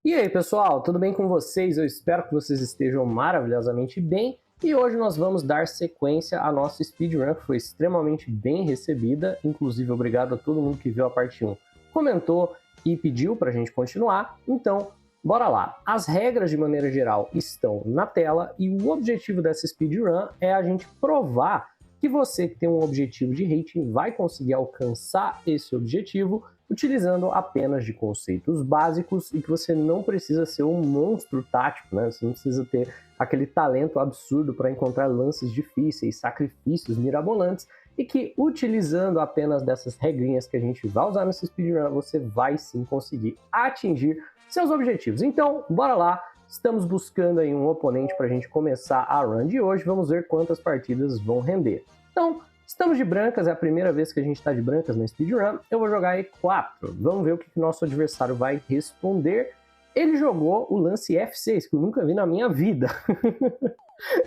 E aí, pessoal, tudo bem com vocês? Eu espero que vocês estejam maravilhosamente bem. E hoje nós vamos dar sequência à nossa speedrun, que foi extremamente bem recebida. Inclusive, obrigado a todo mundo que viu a parte 1, comentou e pediu para a gente continuar. Então, bora lá. As regras, de maneira geral, estão na tela e o objetivo dessa speedrun é a gente provar que você que tem um objetivo de rating vai conseguir alcançar esse objetivo utilizando apenas de conceitos básicos e que você não precisa ser um monstro tático, né? Você não precisa ter aquele talento absurdo para encontrar lances difíceis, sacrifícios mirabolantes, e que utilizando apenas dessas regrinhas que a gente vai usar nesse speedrun, você vai sim conseguir atingir seus objetivos. Então, bora lá! Estamos buscando aí um oponente para a gente começar a run de hoje, vamos ver quantas partidas vão render. Então, estamos de brancas, é a primeira vez que a gente está de brancas na speedrun. Eu vou jogar E4. Vamos ver o que o nosso adversário vai responder. Ele jogou o lance F6, que eu nunca vi na minha vida.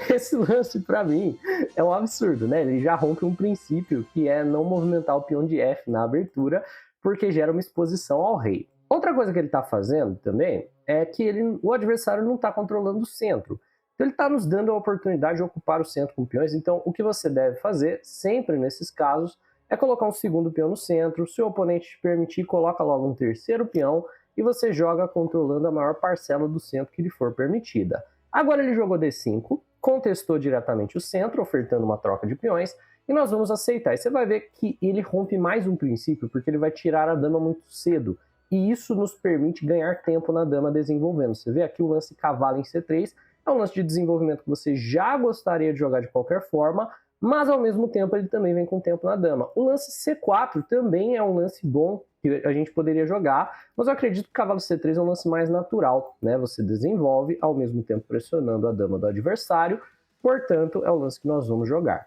Esse lance, para mim, é um absurdo, né? Ele já rompe um princípio, que é não movimentar o peão de F na abertura, porque gera uma exposição ao rei. Outra coisa que ele está fazendo também é que o adversário não está controlando o centro. Então ele está nos dando a oportunidade de ocupar o centro com peões. Então o que você deve fazer, sempre nesses casos, é colocar um segundo peão no centro. Se o oponente te permitir, coloca logo um terceiro peão e você joga controlando a maior parcela do centro que lhe for permitida. Agora ele jogou D5, contestou diretamente o centro, ofertando uma troca de peões, e nós vamos aceitar. E você vai ver que ele rompe mais um princípio, porque ele vai tirar a dama muito cedo. E isso nos permite ganhar tempo na dama desenvolvendo. Você vê aqui o lance cavalo em C3, é um lance de desenvolvimento que você já gostaria de jogar de qualquer forma, mas ao mesmo tempo ele também vem com tempo na dama. O lance C4 também é um lance bom que a gente poderia jogar, mas eu acredito que cavalo C3 é um lance mais natural, né? Você desenvolve ao mesmo tempo pressionando a dama do adversário, portanto é o lance que nós vamos jogar.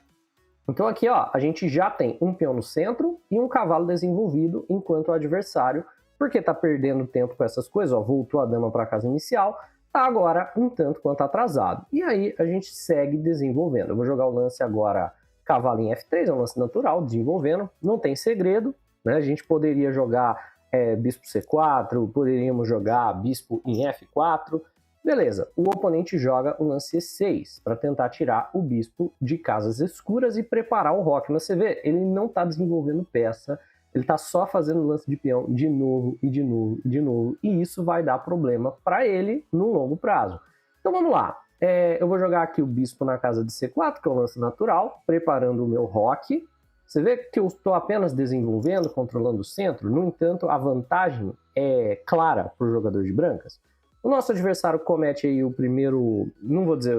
Então aqui ó, a gente já tem um peão no centro e um cavalo desenvolvido, enquanto o adversário, porque tá perdendo tempo com essas coisas, ó, voltou a dama para a casa inicial, tá agora um tanto quanto atrasado. E aí a gente segue desenvolvendo. Eu vou jogar o lance agora cavalo em F3, é um lance natural, desenvolvendo, não tem segredo, né? A gente poderia jogar bispo C4, poderíamos jogar bispo em F4, beleza. O oponente joga o lance E6 para tentar tirar o bispo de casas escuras e preparar o roque. Mas você vê, ele não tá desenvolvendo peça, ele está só fazendo lance de peão de novo e de novo e de novo. E isso vai dar problema para ele no longo prazo. Então vamos lá. Eu vou jogar aqui o bispo na casa de C4, que é um lance natural, preparando o meu roque. Você vê que eu estou apenas desenvolvendo, controlando o centro. No entanto, a vantagem é clara para o jogador de brancas. O nosso adversário comete aí o primeiro... Não vou dizer...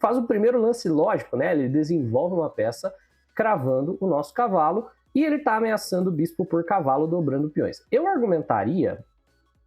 faz o primeiro lance lógico, né? Ele desenvolve uma peça cravando o nosso cavalo. E ele está ameaçando o bispo por cavalo dobrando peões. Eu argumentaria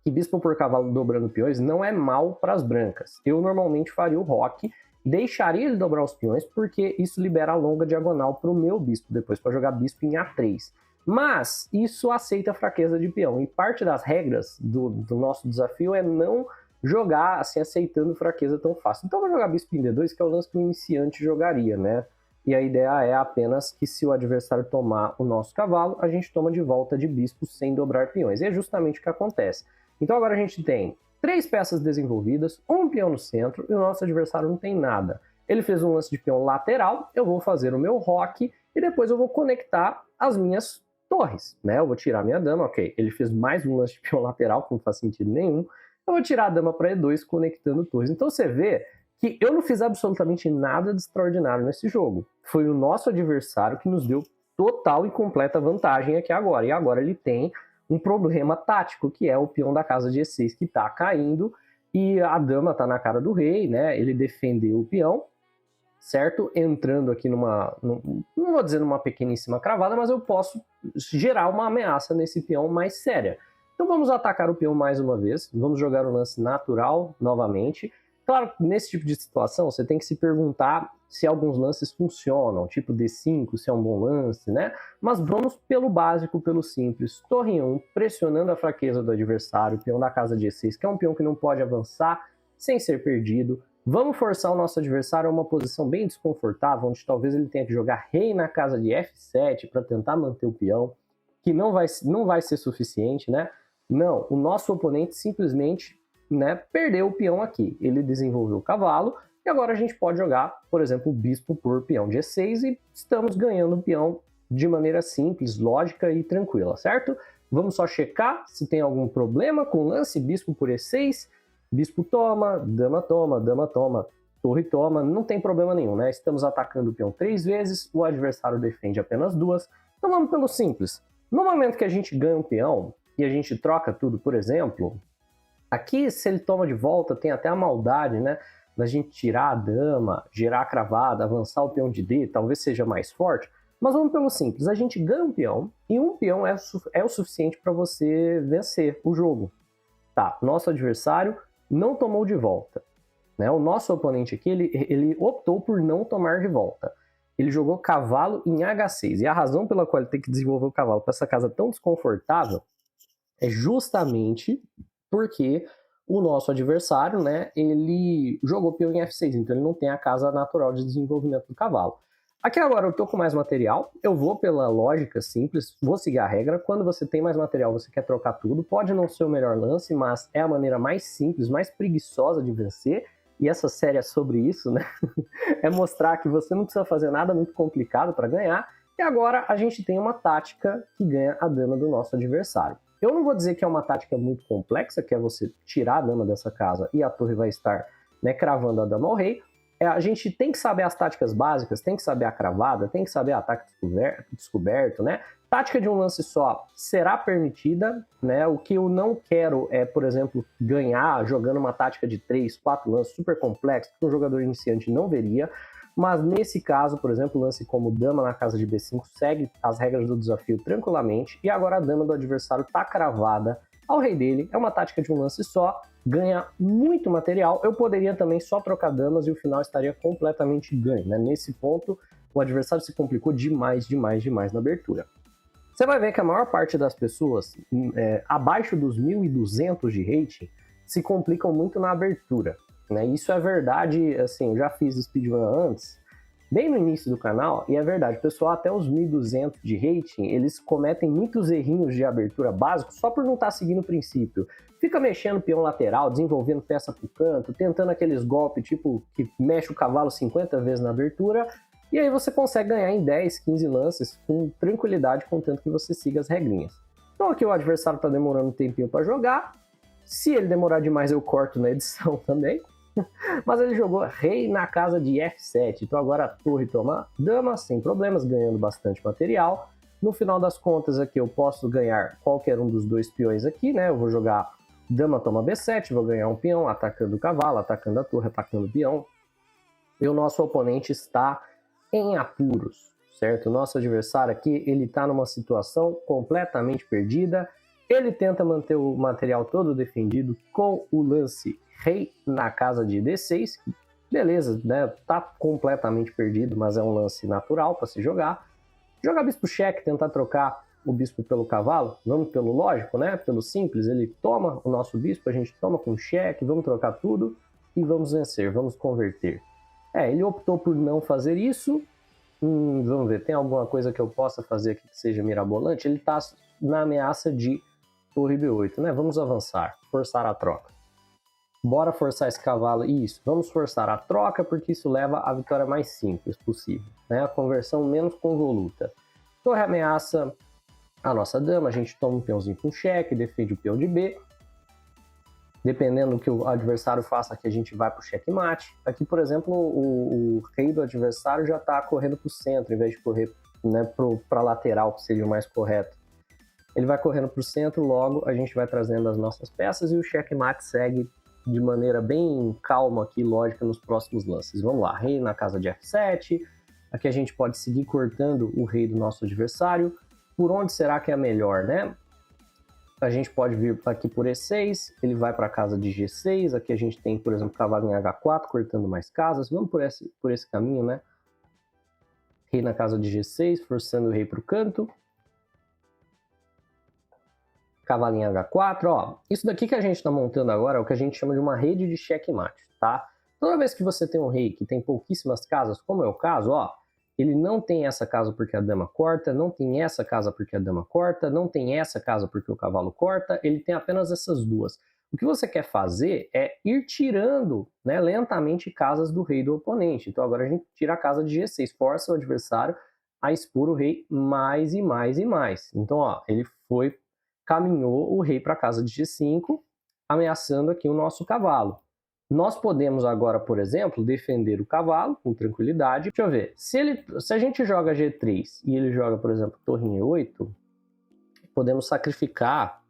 que bispo por cavalo dobrando peões não é mal para as brancas. Eu normalmente faria o roque, deixaria ele dobrar os peões, porque isso libera a longa diagonal para o meu bispo, depois para jogar bispo em A3. Mas isso aceita a fraqueza de peão, e parte das regras do nosso desafio é não jogar assim, aceitando fraqueza tão fácil. Então eu vou jogar bispo em D2, que é o lance que o iniciante jogaria, né? E a ideia é apenas que se o adversário tomar o nosso cavalo, a gente toma de volta de bispo sem dobrar peões. E é justamente o que acontece. Então agora a gente tem 3 peças desenvolvidas, um peão no centro, e o nosso adversário não tem nada. Ele fez um lance de peão lateral, eu vou fazer o meu roque, e depois eu vou conectar as minhas torres, né? Eu vou tirar minha dama, ok. Ele fez mais um lance de peão lateral, que não faz sentido nenhum. Eu vou tirar a dama para E2, conectando torres. Então você vê que eu não fiz absolutamente nada de extraordinário nesse jogo. Foi o nosso adversário que nos deu total e completa vantagem aqui agora. E agora ele tem um problema tático, que é o peão da casa de E6 que está caindo e a dama está na cara do rei, né? Ele defendeu o peão, certo? Entrando aqui não vou dizer numa pequeníssima cravada, mas eu posso gerar uma ameaça nesse peão mais séria. Então vamos atacar o peão mais uma vez, vamos jogar o lance natural novamente. Claro, nesse tipo de situação, você tem que se perguntar se alguns lances funcionam, tipo D5, se é um bom lance, né? Mas vamos pelo básico, pelo simples. Torre 1, pressionando a fraqueza do adversário, peão da casa de E6, que é um peão que não pode avançar sem ser perdido. Vamos forçar o nosso adversário a uma posição bem desconfortável, onde talvez ele tenha que jogar rei na casa de F7 para tentar manter o peão, que não vai ser suficiente, né? Não, o nosso oponente simplesmente, né, perdeu o peão aqui. Ele desenvolveu o cavalo e agora a gente pode jogar, por exemplo, o bispo por peão de E6 e estamos ganhando o peão de maneira simples, lógica e tranquila, certo? Vamos só checar se tem algum problema com o lance bispo por E6. Bispo toma, dama toma, dama toma, torre toma, não tem problema nenhum, né? Estamos atacando o peão 3 vezes, o adversário defende apenas 2. Então vamos pelo simples. No momento que a gente ganha um peão e a gente troca tudo, por exemplo, aqui se ele toma de volta tem até a maldade, né? Da gente tirar a dama, girar a cravada, avançar o peão de D, talvez seja mais forte. Mas vamos pelo simples, a gente ganha um peão e um peão é o suficiente para você vencer o jogo. Tá, nosso adversário não tomou de volta. Né? O nosso oponente aqui, ele optou por não tomar de volta. Ele jogou cavalo em H6. E a razão pela qual ele tem que desenvolver o cavalo para essa casa tão desconfortável é justamente porque o nosso adversário, né, ele jogou peão em F6, então ele não tem a casa natural de desenvolvimento do cavalo. Aqui agora eu tô com mais material, eu vou pela lógica simples, vou seguir a regra. Quando você tem mais material, você quer trocar tudo. Pode não ser o melhor lance, mas é a maneira mais simples, mais preguiçosa de vencer. E essa série é sobre isso, né? É mostrar que você não precisa fazer nada muito complicado para ganhar. E agora a gente tem uma tática que ganha a dama do nosso adversário. Eu não vou dizer que é uma tática muito complexa, que é você tirar a dama dessa casa e a torre vai estar, né, cravando a dama ao rei. A gente tem que saber as táticas básicas, tem que saber a cravada, tem que saber ataque descoberto, né? Tática de um lance só será permitida, né? O que eu não quero é, por exemplo, ganhar jogando uma tática de 3, 4 lances super complexo, que um jogador iniciante não veria. Mas nesse caso, por exemplo, lance como dama na casa de B5 segue as regras do desafio tranquilamente e agora a dama do adversário está cravada ao rei dele. É uma tática de um lance só, ganha muito material. Eu poderia também só trocar damas e o final estaria completamente ganho, né? Nesse ponto, o adversário se complicou demais na abertura. Você vai ver que a maior parte das pessoas abaixo dos 1.200 de rating se complicam muito na abertura, né? Isso é verdade, assim, eu já fiz speedrun antes, bem no início do canal, e é verdade, o pessoal até os 1.200 de rating, eles cometem muitos errinhos de abertura básico só por não estar seguindo o princípio. Fica mexendo peão lateral, desenvolvendo peça pro canto, tentando aqueles golpes tipo que mexe o cavalo 50 vezes na abertura, e aí você consegue ganhar em 10, 15 lances com tranquilidade, contanto que você siga as regrinhas. Então aqui o adversário tá demorando um tempinho para jogar, se ele demorar demais eu corto na edição também. Mas ele jogou rei na casa de F7, então agora a torre toma dama sem problemas, ganhando bastante material. No final das contas aqui eu posso ganhar qualquer um dos dois peões aqui, né? Eu vou jogar dama toma B7, vou ganhar um peão atacando o cavalo, atacando a torre, atacando o peão. E o nosso oponente está em apuros, certo? O nosso adversário aqui, ele está numa situação completamente perdida. Ele tenta manter o material todo defendido com o lance rei na casa de D6, beleza, né? Tá completamente perdido, mas é um lance natural para se jogar. Jogar bispo cheque, tentar trocar o bispo pelo cavalo, vamos pelo lógico, né? Pelo simples, ele toma o nosso bispo, a gente toma com cheque, vamos trocar tudo e vamos vencer, vamos converter. Ele optou por não fazer isso. Vamos ver, tem alguma coisa que eu possa fazer aqui que seja mirabolante? Ele tá na ameaça de torre B8, né? Vamos avançar, forçar a troca. Bora forçar esse cavalo, isso, vamos forçar a troca porque isso leva à vitória mais simples possível, né? A conversão menos convoluta. Torre ameaça a nossa dama, a gente toma um peãozinho com cheque, defende o peão de B. Dependendo do que o adversário faça aqui, a gente vai para o checkmate. Aqui, por exemplo, o rei do adversário já está correndo para o centro, em vez de correr, né, para a lateral, que seria o mais correto. Ele vai correndo para o centro, logo a gente vai trazendo as nossas peças e o checkmate segue de maneira bem calma aqui, lógica, nos próximos lances. Vamos lá, rei na casa de F7. Aqui a gente pode seguir cortando o rei do nosso adversário. Por onde será que é melhor, né? A gente pode vir aqui por E6, ele vai para a casa de G6. Aqui a gente tem, por exemplo, cavalo em H4, cortando mais casas. Vamos por esse caminho, né? Rei na casa de G6, forçando o rei para o canto. Cavalinho H4, ó. Isso daqui que a gente está montando agora é o que a gente chama de uma rede de checkmate, tá? Toda vez que você tem um rei que tem pouquíssimas casas, como é o caso, ó, ele não tem essa casa porque a dama corta, não tem essa casa porque a dama corta, não tem essa casa porque o cavalo corta, ele tem apenas essas duas. O que você quer fazer é ir tirando, né, lentamente casas do rei do oponente. Então agora a gente tira a casa de G6, força o adversário a expor o rei mais e mais e mais. Então, ó, ele caminhou o rei para a casa de G5, ameaçando aqui o nosso cavalo. Nós podemos agora, por exemplo, defender o cavalo com tranquilidade. Deixa eu ver, se a gente joga G3 e ele joga, por exemplo, torre em E8, podemos sacrificar.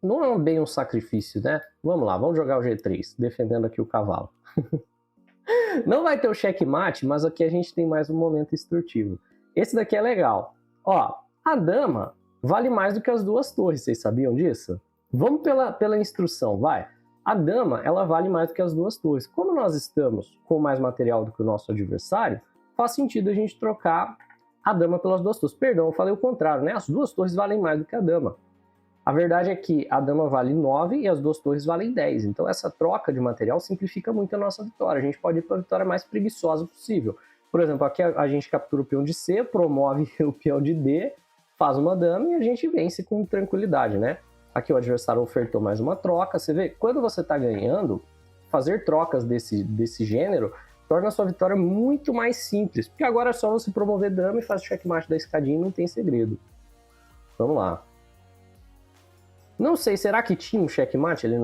Não é bem um sacrifício, né? Vamos lá, vamos jogar o G3, defendendo aqui o cavalo. Não vai ter o checkmate, mas aqui a gente tem mais um momento instrutivo. Esse daqui é legal. Ó, a dama vale mais do que as duas torres, vocês sabiam disso? Vamos pela instrução, vai. A dama, ela vale mais do que as duas torres. Como nós estamos com mais material do que o nosso adversário, faz sentido a gente trocar a dama pelas duas torres. Perdão, eu falei o contrário, né? As duas torres valem mais do que a dama. A verdade é que a dama vale 9 e as duas torres valem 10. Então essa troca de material simplifica muito a nossa vitória. A gente pode ir para a vitória mais preguiçosa possível. Por exemplo, aqui a gente captura o peão de C, promove o peão de D, faz uma dama e a gente vence com tranquilidade, né? Aqui o adversário ofertou mais uma troca. Você vê, quando você está ganhando, fazer trocas desse gênero torna a sua vitória muito mais simples. Porque agora é só você promover dama e faz o checkmate da escadinha e não tem segredo. Vamos lá. Não sei, será que tinha um checkmate ali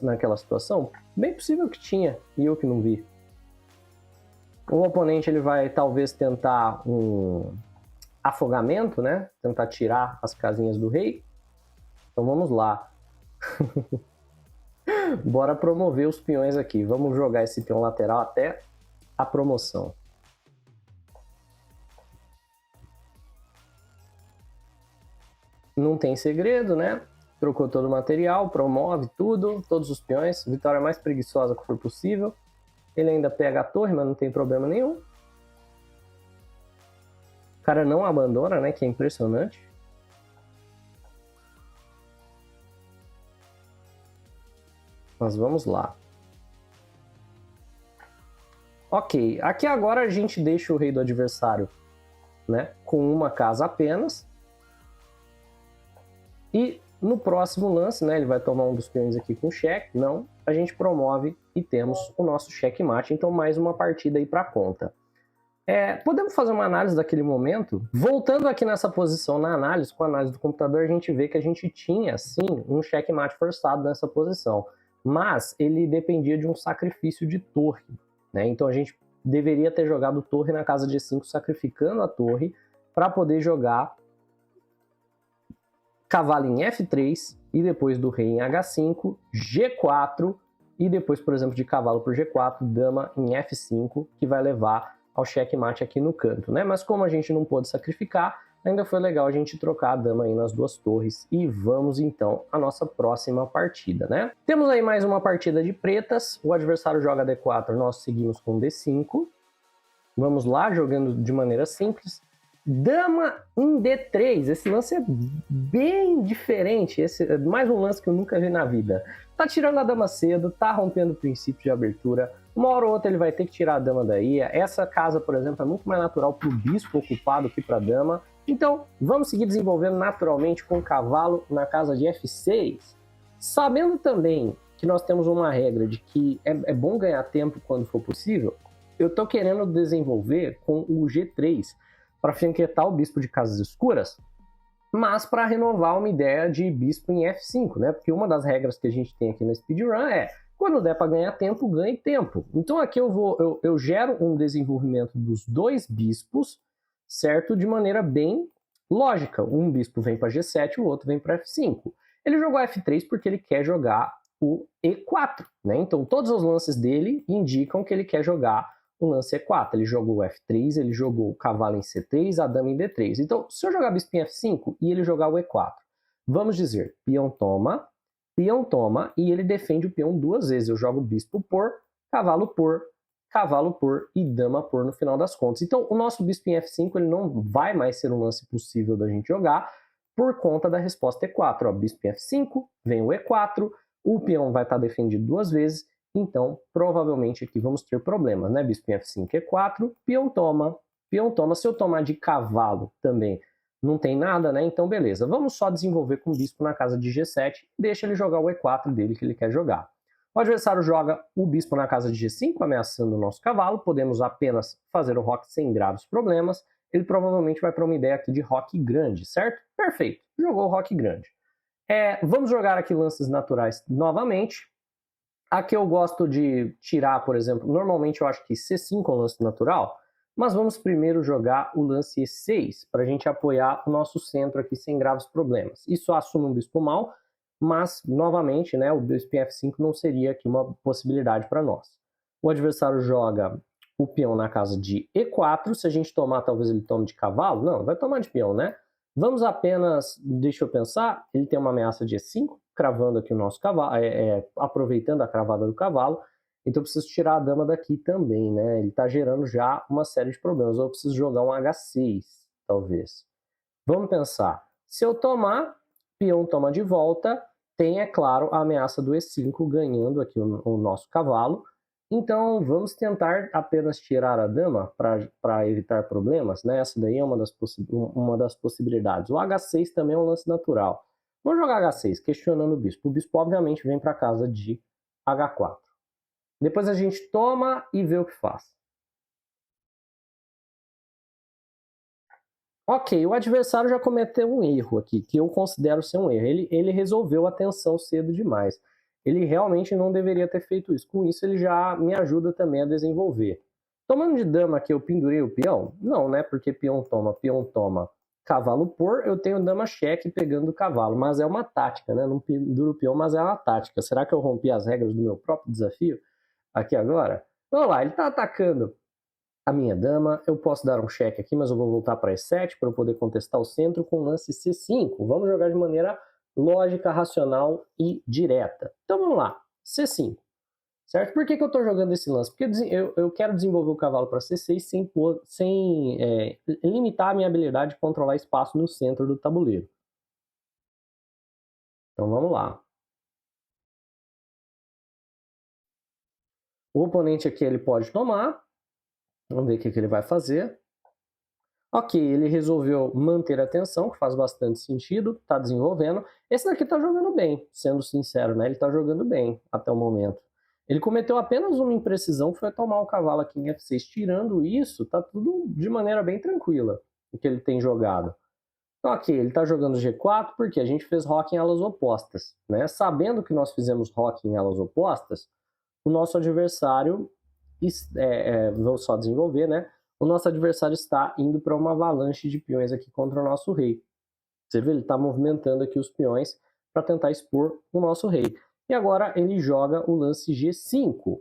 naquela situação? Bem possível que tinha, e eu que não vi. O oponente ele vai talvez tentar um afogamento, né? Tentar tirar as casinhas do rei. Então vamos lá. Bora promover os peões aqui. Vamos jogar esse peão lateral até a promoção. Não tem segredo, né? Trocou todo o material, promove tudo, todos os peões, vitória mais preguiçosa que for possível. Ele ainda pega a torre, mas não tem problema nenhum. O cara não abandona, né? Que é impressionante. Mas vamos lá. Ok, aqui agora a gente deixa o rei do adversário, né, com uma casa apenas. E no próximo lance, né, ele vai tomar um dos peões aqui com cheque. Não, a gente promove e temos o nosso checkmate. Então mais uma partida aí para conta. Podemos fazer uma análise daquele momento? Voltando aqui nessa posição na análise, com a análise do computador, a gente vê que a gente tinha, sim, um checkmate forçado nessa posição. Mas ele dependia de um sacrifício de torre, né? Então a gente deveria ter jogado torre na casa de 5, sacrificando a torre para poder jogar cavalo em F3 e depois do rei em H5, G4 e depois, por exemplo, de cavalo por G4, dama em F5, que vai levar ao checkmate aqui no canto, né? Mas como a gente não pôde sacrificar, ainda foi legal a gente trocar a dama aí nas duas torres. E vamos então à nossa próxima partida, né? Temos aí mais uma partida de pretas. O adversário joga D4, nós seguimos com D5. Vamos lá, jogando de maneira simples. Dama em D3, esse lance é bem diferente, esse é mais um lance que eu nunca vi na vida. Tá tirando a dama cedo, tá rompendo o princípio de abertura, uma hora ou outra ele vai ter que tirar a dama daí. Essa casa, por exemplo, é muito mais natural pro bispo ocupado que pra dama. Então, vamos seguir desenvolvendo naturalmente com o cavalo na casa de F6, sabendo também que nós temos uma regra de que é bom ganhar tempo quando for possível. Eu tô querendo desenvolver com o G3, para finquetar o bispo de casas escuras, mas para renovar uma ideia de bispo em F5, né? Porque uma das regras que a gente tem aqui na speedrun é, quando der para ganhar tempo, ganhe tempo. Então aqui eu gero um desenvolvimento dos dois bispos, certo? De maneira bem lógica. Um bispo vem para G7, o outro vem para F5. Ele jogou F3 porque ele quer jogar o E4, né? Então todos os lances dele indicam que ele quer jogar o lance E4, ele jogou o F3, ele jogou o cavalo em C3, a dama em D3. Então, se eu jogar bispo em F5 e ele jogar o E4, vamos dizer, peão toma, e ele defende o peão duas vezes. Eu jogo bispo por e dama por no final das contas. Então, o nosso bispo em F5 ele não vai mais ser um lance possível da gente jogar por conta da resposta E4. Ó, bispo em F5, vem o E4, o peão vai estar defendido duas vezes, então provavelmente aqui vamos ter problemas, né? Bispo em F5, E4, peão toma. Peão toma, se eu tomar de cavalo também não tem nada, né? Então beleza, vamos só desenvolver com o bispo na casa de G7, deixa ele jogar o E4 dele que ele quer jogar. O adversário joga o bispo na casa de G5, ameaçando o nosso cavalo, podemos apenas fazer o roque sem graves problemas, ele provavelmente vai para uma ideia aqui de roque grande, certo? Perfeito, jogou o roque grande. Vamos jogar aqui lances naturais novamente. Aqui eu gosto de tirar, por exemplo, normalmente eu acho que C5 é um lance natural, mas vamos primeiro jogar o lance E6, para a gente apoiar o nosso centro aqui sem graves problemas. Isso assume um bispo mau, mas, novamente, né, o bispo em F5 não seria aqui uma possibilidade para nós. O adversário joga o peão na casa de E4, se a gente tomar, talvez ele tome de cavalo. Não, vai tomar de peão, né? Vamos apenas, deixa eu pensar, ele tem uma ameaça de E5, cravando aqui o nosso cavalo, aproveitando a cravada do cavalo. Então eu preciso tirar a dama daqui também, né? Ele está gerando já uma série de problemas. Ou eu preciso jogar um H6, talvez. Vamos pensar. Se eu tomar, peão toma de volta, tem, é claro, a ameaça do E5 ganhando aqui o nosso cavalo. Então vamos tentar apenas tirar a dama para evitar problemas, né? Essa daí é uma das possibilidades. O H6 também é um lance natural. Vamos jogar H6, questionando o bispo. O bispo obviamente vem para casa de H4. Depois a gente toma e vê o que faz. Ok, o adversário já cometeu um erro aqui, que eu considero ser um erro. Ele resolveu a tensão cedo demais. Ele realmente não deveria ter feito isso. Com isso, ele já me ajuda também a desenvolver. Tomando de dama aqui, eu pendurei o peão? Não, né? Porque peão toma, cavalo por, eu tenho dama cheque pegando o cavalo. Mas é uma tática, né? Não penduro o peão, mas é uma tática. Será que eu rompi as regras do meu próprio desafio aqui agora? Vamos lá, ele está atacando a minha dama, eu posso dar um cheque aqui, mas eu vou voltar para E7 para eu poder contestar o centro com o lance C5. Vamos jogar de maneira lógica, racional e direta. Então vamos lá, C5, certo? Por que eu estou jogando esse lance? Porque eu quero desenvolver o cavalo para C6 sem limitar a minha habilidade de controlar espaço no centro do tabuleiro. Então vamos lá. O oponente aqui ele pode tomar. Vamos ver o que ele vai fazer. Ok, ele resolveu manter a tensão, que faz bastante sentido, está desenvolvendo. Esse daqui está jogando bem, sendo sincero, né? Ele está jogando bem até o momento. Ele cometeu apenas uma imprecisão, que foi tomar o cavalo aqui em F6. Tirando isso, está tudo de maneira bem tranquila, o que ele tem jogado. Então, ok, ele está jogando G4 porque a gente fez roque em alas opostas, né? Sabendo que nós fizemos roque em alas opostas, o nosso adversário, vou só desenvolver, né? O nosso adversário está indo para uma avalanche de peões aqui contra o nosso rei. Você vê, ele está movimentando aqui os peões para tentar expor o nosso rei. E agora ele joga o lance G5.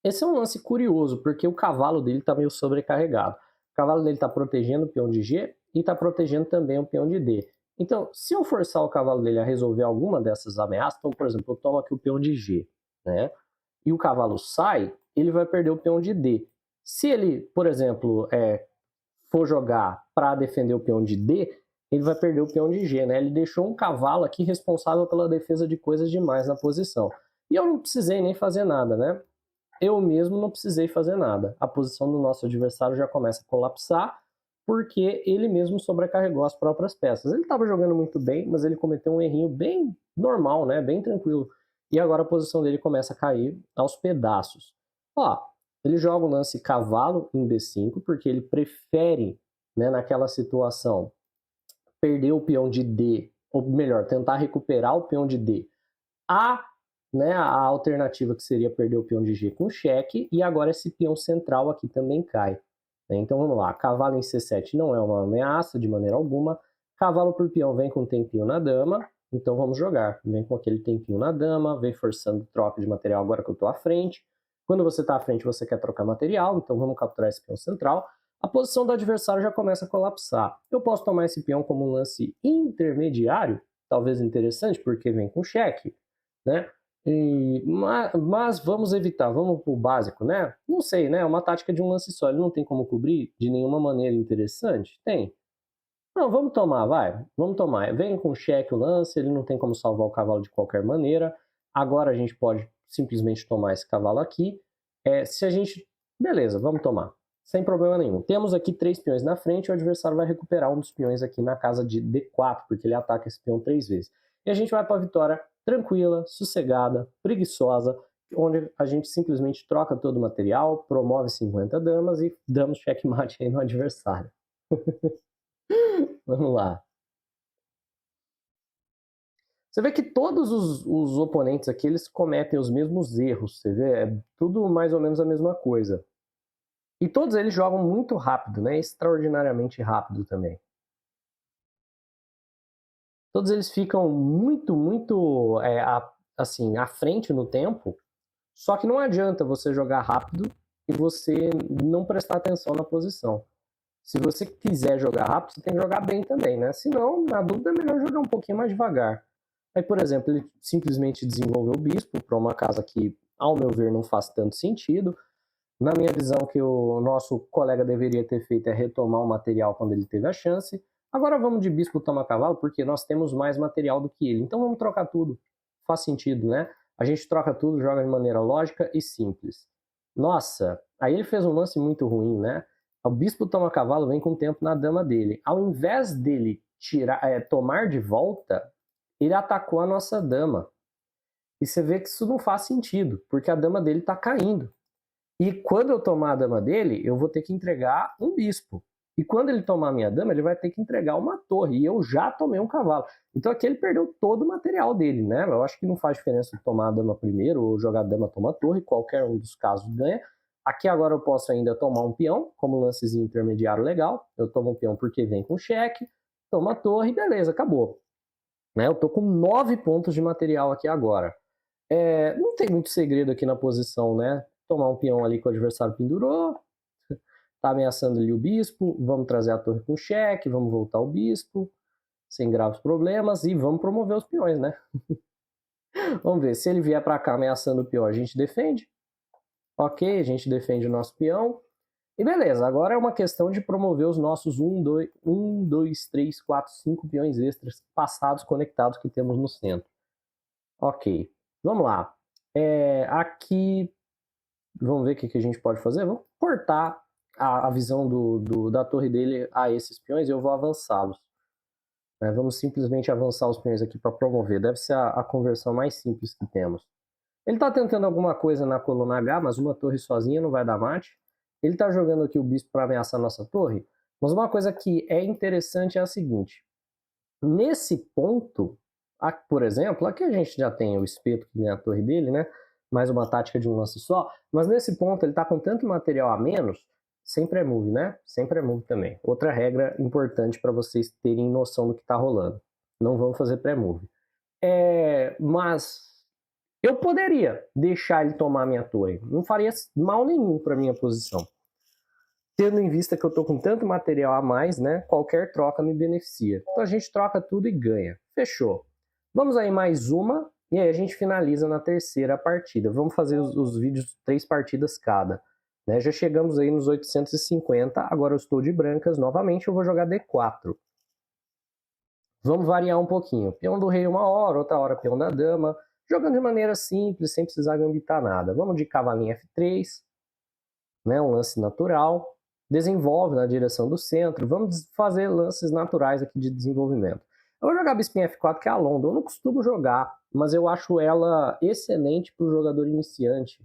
Esse é um lance curioso, porque o cavalo dele está meio sobrecarregado. O cavalo dele está protegendo o peão de G e está protegendo também o peão de D. Então, se eu forçar o cavalo dele a resolver alguma dessas ameaças, então, por exemplo, eu tomo aqui o peão de G, né? E o cavalo sai, ele vai perder o peão de D. Se ele, por exemplo, for jogar para defender o peão de D, ele vai perder o peão de G, né? Ele deixou um cavalo aqui responsável pela defesa de coisas demais na posição. E eu não precisei nem fazer nada, né? Eu mesmo não precisei fazer nada. A posição do nosso adversário já começa a colapsar, porque ele mesmo sobrecarregou as próprias peças. Ele estava jogando muito bem, mas ele cometeu um errinho bem normal, né? Bem tranquilo. E agora a posição dele começa a cair aos pedaços. Ó, ele joga o lance cavalo em B5, porque ele prefere, né, naquela situação, perder o peão de D, ou melhor, tentar recuperar o peão de D. Né, a alternativa que seria perder o peão de G com cheque, e agora esse peão central aqui também cai. Então vamos lá, cavalo em C7 não é uma ameaça de maneira alguma, cavalo por peão vem com tempinho na dama, então vamos jogar, vem com aquele tempinho na dama, vem forçando troca de material agora que eu estou à frente. Quando você está à frente você quer trocar material, então vamos capturar esse peão central. A posição do adversário já começa a colapsar. Eu posso tomar esse peão como um lance intermediário, talvez interessante, porque vem com cheque, né? Mas vamos evitar, vamos pro básico, né? Não sei, né? É uma tática de um lance só, ele não tem como cobrir de nenhuma maneira interessante? Tem. Não, vamos tomar, vai. Vamos tomar. Vem com cheque o lance, ele não tem como salvar o cavalo de qualquer maneira. Agora a gente pode simplesmente tomar esse cavalo aqui. Se a gente... Beleza, vamos tomar. Sem problema nenhum. Temos aqui 3 peões na frente, o adversário vai recuperar um dos peões aqui na casa de D4, porque ele ataca esse peão 3 vezes. E a gente vai para a vitória tranquila, sossegada, preguiçosa, onde a gente simplesmente troca todo o material, promove 50 damas e damos checkmate aí no adversário. Vamos lá. Você vê que todos os oponentes aqui, eles cometem os mesmos erros, você vê? É tudo mais ou menos a mesma coisa. E todos eles jogam muito rápido, né? Extraordinariamente rápido também. Todos eles ficam muito assim, à frente no tempo, só que não adianta você jogar rápido e você não prestar atenção na posição. Se você quiser jogar rápido, você tem que jogar bem também, né? Senão, na dúvida, é melhor jogar um pouquinho mais devagar. Aí, por exemplo, ele simplesmente desenvolveu o bispo para uma casa que, ao meu ver, não faz tanto sentido. Na minha visão, o que o nosso colega deveria ter feito é retomar o material quando ele teve a chance. Agora vamos de bispo toma cavalo, porque nós temos mais material do que ele. Então vamos trocar tudo. Faz sentido, né? A gente troca tudo, joga de maneira lógica e simples. Nossa, aí ele fez um lance muito ruim, né? O bispo toma cavalo vem com o tempo na dama dele. Ao invés dele tomar de volta, ele atacou a nossa dama. E você vê que isso não faz sentido, porque a dama dele está caindo. E quando eu tomar a dama dele, eu vou ter que entregar um bispo. E quando ele tomar a minha dama, ele vai ter que entregar uma torre. E eu já tomei um cavalo. Então aqui ele perdeu todo o material dele, né? Eu acho que não faz diferença tomar a dama primeiro ou jogar a dama toma a torre. Qualquer um dos casos ganha. Aqui agora eu posso ainda tomar um peão, como lancezinho intermediário legal. Eu tomo um peão porque vem com cheque. Toma a torre, beleza, acabou. Né? Eu tô com 9 pontos de material aqui agora. Não tem muito segredo aqui na posição, né? Tomar um peão ali que o adversário pendurou, tá ameaçando ali o bispo, vamos trazer a torre com cheque, vamos voltar o bispo, sem graves problemas, e vamos promover os peões, né? Vamos ver, se ele vier para cá ameaçando o peão, a gente defende. Ok, a gente defende o nosso peão. E beleza, agora é uma questão de promover os nossos 1, 2, 3, 4, 5 peões extras passados conectados que temos no centro. Ok, vamos lá. Aqui, vamos ver o que a gente pode fazer. Vamos cortar a visão da torre dele a esses peões e eu vou avançá-los. Vamos simplesmente avançar os peões aqui para promover. Deve ser a conversão mais simples que temos. Ele está tentando alguma coisa na coluna H, mas uma torre sozinha não vai dar mate. Ele está jogando aqui o bispo para ameaçar a nossa torre. Mas uma coisa que é interessante é a seguinte. Nesse ponto, por exemplo, aqui a gente já tem o espeto que vem a torre dele, né? Mais uma tática de um lance só. Mas nesse ponto ele está com tanto material a menos, sem pré-move, né? Sem pré-move também. Outra regra importante para vocês terem noção do que está rolando. Não vamos fazer pré-move. Mas eu poderia deixar ele tomar a minha torre. Não faria mal nenhum para minha posição. Tendo em vista que eu estou com tanto material a mais, né? Qualquer troca me beneficia. Então a gente troca tudo e ganha. Fechou. Vamos aí mais uma. E aí a gente finaliza na terceira partida. Vamos fazer os vídeos 3 partidas cada. Né? Já chegamos aí nos 850. Agora eu estou de brancas novamente. Eu vou jogar D4. Vamos variar um pouquinho. Peão do rei uma hora, outra hora peão da dama. Jogando de maneira simples, sem precisar gambitar nada. Vamos de cavalinho F3. Né? Um lance natural. Desenvolve na direção do centro. Vamos fazer lances naturais aqui de desenvolvimento. Eu vou jogar bispinho F4, que é a London. Eu não costumo jogar, mas eu acho ela excelente para o jogador iniciante.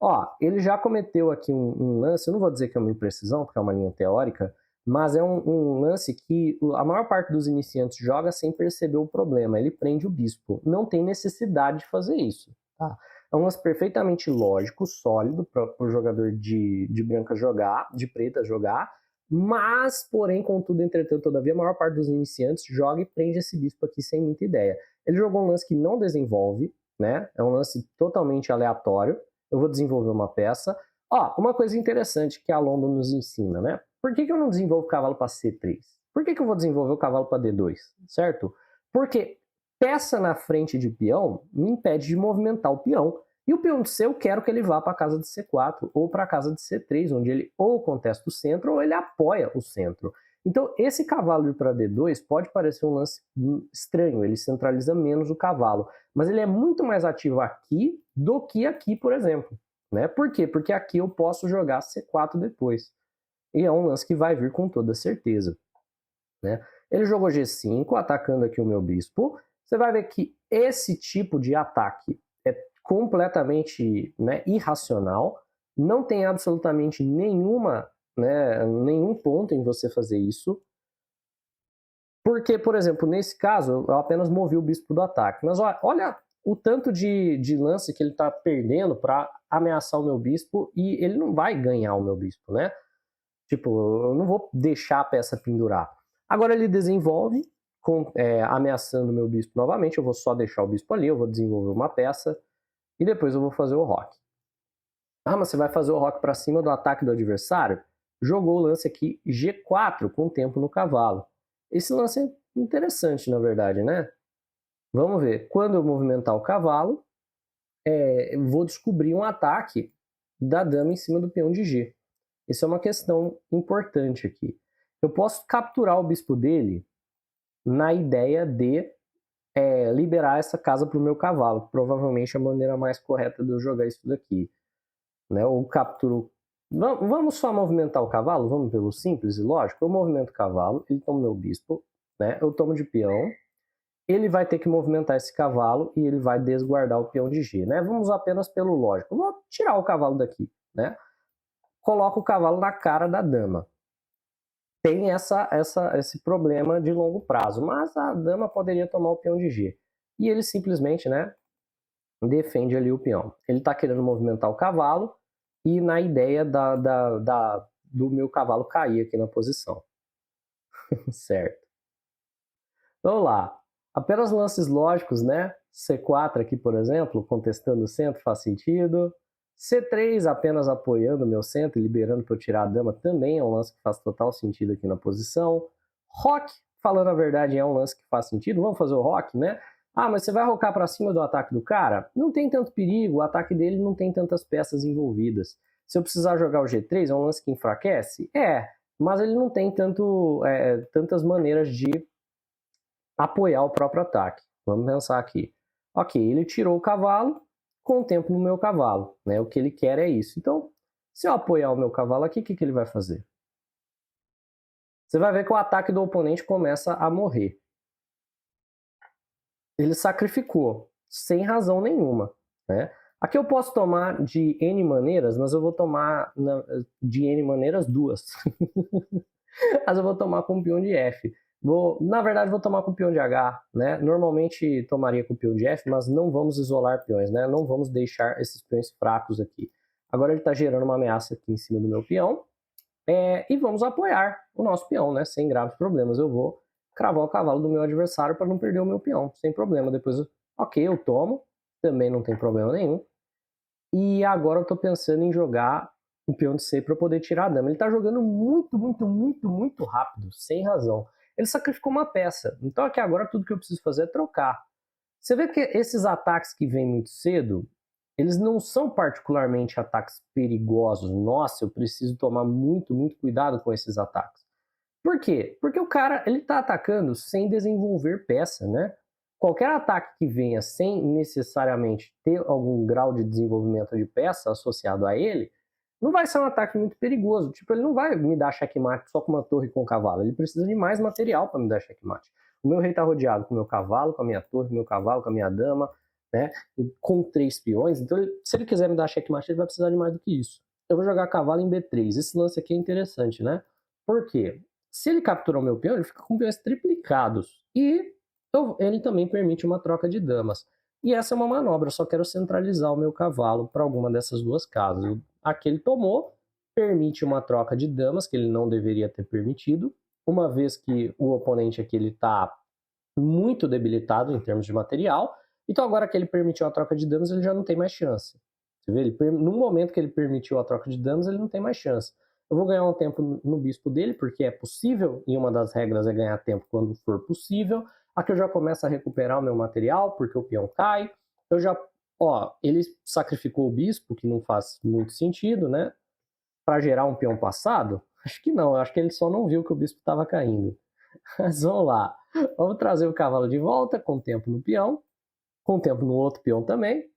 Ó, ele já cometeu aqui um lance, eu não vou dizer que é uma imprecisão, porque é uma linha teórica, mas é um lance que a maior parte dos iniciantes joga sem perceber o problema. Ele prende o bispo. Não tem necessidade de fazer isso. Tá? É um lance perfeitamente lógico, sólido para o jogador de branca jogar, de preta jogar, mas, porém, contudo, entretanto, todavia, a maior parte dos iniciantes joga e prende esse bispo aqui sem muita ideia. Ele jogou um lance que não desenvolve, né? É um lance totalmente aleatório. Eu vou desenvolver uma peça. Ó, uma coisa interessante que a London nos ensina, né? Por que eu não desenvolvo o cavalo para C3? Por que eu vou desenvolver o cavalo para D2? Certo? Porque peça na frente de peão me impede de movimentar o peão. E o peão de C eu quero que ele vá para a casa de C4 ou para a casa de C3, onde ele ou contesta o centro ou ele apoia o centro. Então, esse cavalo ir para D2 pode parecer um lance estranho, ele centraliza menos o cavalo, mas ele é muito mais ativo aqui do que aqui, por exemplo. Né? Por quê? Porque aqui eu posso jogar C4 depois. E é um lance que vai vir com toda certeza. Né? Ele jogou G5, atacando aqui o meu bispo. Você vai ver que esse tipo de ataque é completamente, né, irracional. Não tem absolutamente nenhuma, né, nenhum ponto em você fazer isso. Porque, por exemplo, nesse caso, eu apenas movi o bispo do ataque. Mas olha o tanto de lance que ele está perdendo para ameaçar o meu bispo, e ele não vai ganhar o meu bispo, né? Tipo, eu não vou deixar a peça pendurar. Agora ele desenvolve, ameaçando o meu bispo novamente. Eu vou só deixar o bispo ali, eu vou desenvolver uma peça e depois eu vou fazer o roque. Ah, mas você vai fazer o roque para cima do ataque do adversário? Jogou o lance aqui G4 com tempo no cavalo. Esse lance é interessante, na verdade, né? Vamos ver. Quando eu movimentar o cavalo, eu vou descobrir um ataque da dama em cima do peão de G. Isso é uma questão importante aqui. Eu posso capturar o bispo dele na ideia de liberar essa casa para o meu cavalo. Provavelmente é a maneira mais correta de eu jogar isso daqui. Né? Eu capturo... Vamos só movimentar o cavalo? Vamos pelo simples e lógico. Eu movimento o cavalo, ele toma o meu bispo, né? Eu tomo de peão. Ele vai ter que movimentar esse cavalo e ele vai desguardar o peão de G. Né? Vamos apenas pelo lógico. Eu vou tirar o cavalo daqui. Né? Coloca o cavalo na cara da dama. Tem esse problema de longo prazo, mas a dama poderia tomar o peão de G. E ele simplesmente, né, defende ali o peão. Ele está querendo movimentar o cavalo e na ideia do meu cavalo cair aqui na posição. Certo. Vamos lá. Apenas lances lógicos, né? C4 aqui, por exemplo, contestando o centro, faz sentido. C3 apenas apoiando o meu centro, liberando para eu tirar a dama, também é um lance que faz total sentido aqui na posição. Roque, falando a verdade, é um lance que faz sentido. Vamos fazer o roque, né? Ah, mas você vai rocar para cima do ataque do cara? Não tem tanto perigo, o ataque dele não tem tantas peças envolvidas. Se eu precisar jogar o G3, é um lance que enfraquece? Mas ele não tem tantas maneiras de apoiar o próprio ataque. Vamos pensar aqui. Ok, ele tirou o cavalo, com o tempo no meu cavalo, né? O que ele quer é isso. Então, se eu apoiar o meu cavalo aqui, o que ele vai fazer? Você vai ver que o ataque do oponente começa a morrer. Ele sacrificou, sem razão nenhuma, né? Aqui eu posso tomar de N maneiras, mas eu vou tomar de N maneiras duas. Mas eu vou tomar com o peão de F. Na verdade, vou tomar com o peão de H, né? Normalmente tomaria com o peão de F, mas não vamos isolar peões, né? Não vamos deixar esses peões fracos aqui. Agora ele está gerando uma ameaça aqui em cima do meu peão. E vamos apoiar o nosso peão, né? Sem graves problemas. Eu vou cravar o cavalo do meu adversário para não perder o meu peão, sem problema. Depois, ok, eu tomo, também não tem problema nenhum. E agora eu estou pensando em jogar o peão de C para poder tirar a dama. Ele está jogando muito rápido, sem razão. Ele sacrificou uma peça. Então aqui agora tudo que eu preciso fazer é trocar. Você vê que esses ataques que vêm muito cedo, eles não são particularmente ataques perigosos. Nossa, eu preciso tomar muito cuidado com esses ataques. Por quê? Porque o cara, ele está atacando sem desenvolver peça, né? Qualquer ataque que venha sem necessariamente ter algum grau de desenvolvimento de peça associado a ele, não vai ser um ataque muito perigoso. Tipo, ele não vai me dar checkmate só com uma torre e com um cavalo. Ele precisa de mais material para me dar checkmate. O meu rei está rodeado com o meu cavalo, com a minha torre, com o meu cavalo, com a minha dama, né? Com 3 peões. Então, se ele quiser me dar checkmate, ele vai precisar de mais do que isso. Eu vou jogar cavalo em B3. Esse lance aqui é interessante, né? Por quê? Se ele capturar o meu peão, ele fica com peões triplicados. E ele também permite uma troca de damas. E essa é uma manobra, eu só quero centralizar o meu cavalo para alguma dessas duas casas. Aqui ele tomou, permite uma troca de damas, que ele não deveria ter permitido, uma vez que o oponente aqui está muito debilitado em termos de material. Então agora que ele permitiu a troca de damas, ele já não tem mais chance. Você vê? No momento que ele permitiu a troca de damas, ele não tem mais chance. Eu vou ganhar um tempo no bispo dele, porque é possível, e uma das regras é ganhar tempo quando for possível. Aqui eu já começo a recuperar o meu material, porque o peão cai. Ele sacrificou o bispo, que não faz muito sentido, né? Para gerar um peão passado. Acho que não, eu acho que ele só não viu que o bispo estava caindo. Mas vamos lá. Vamos trazer o cavalo de volta, com o tempo no peão, com o tempo no outro peão também.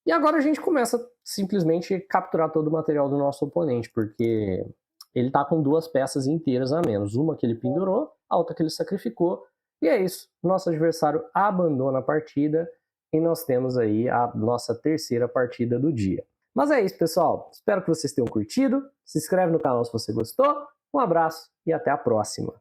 E agora a gente começa simplesmente a capturar todo o material do nosso oponente, porque ele está com 2 peças inteiras a menos. Uma que ele pendurou, a outra que ele sacrificou. E é isso. Nosso adversário abandona a partida e nós temos aí a nossa terceira partida do dia. Mas é isso, pessoal. Espero que vocês tenham curtido. Se inscreve no canal se você gostou. Um abraço e até a próxima.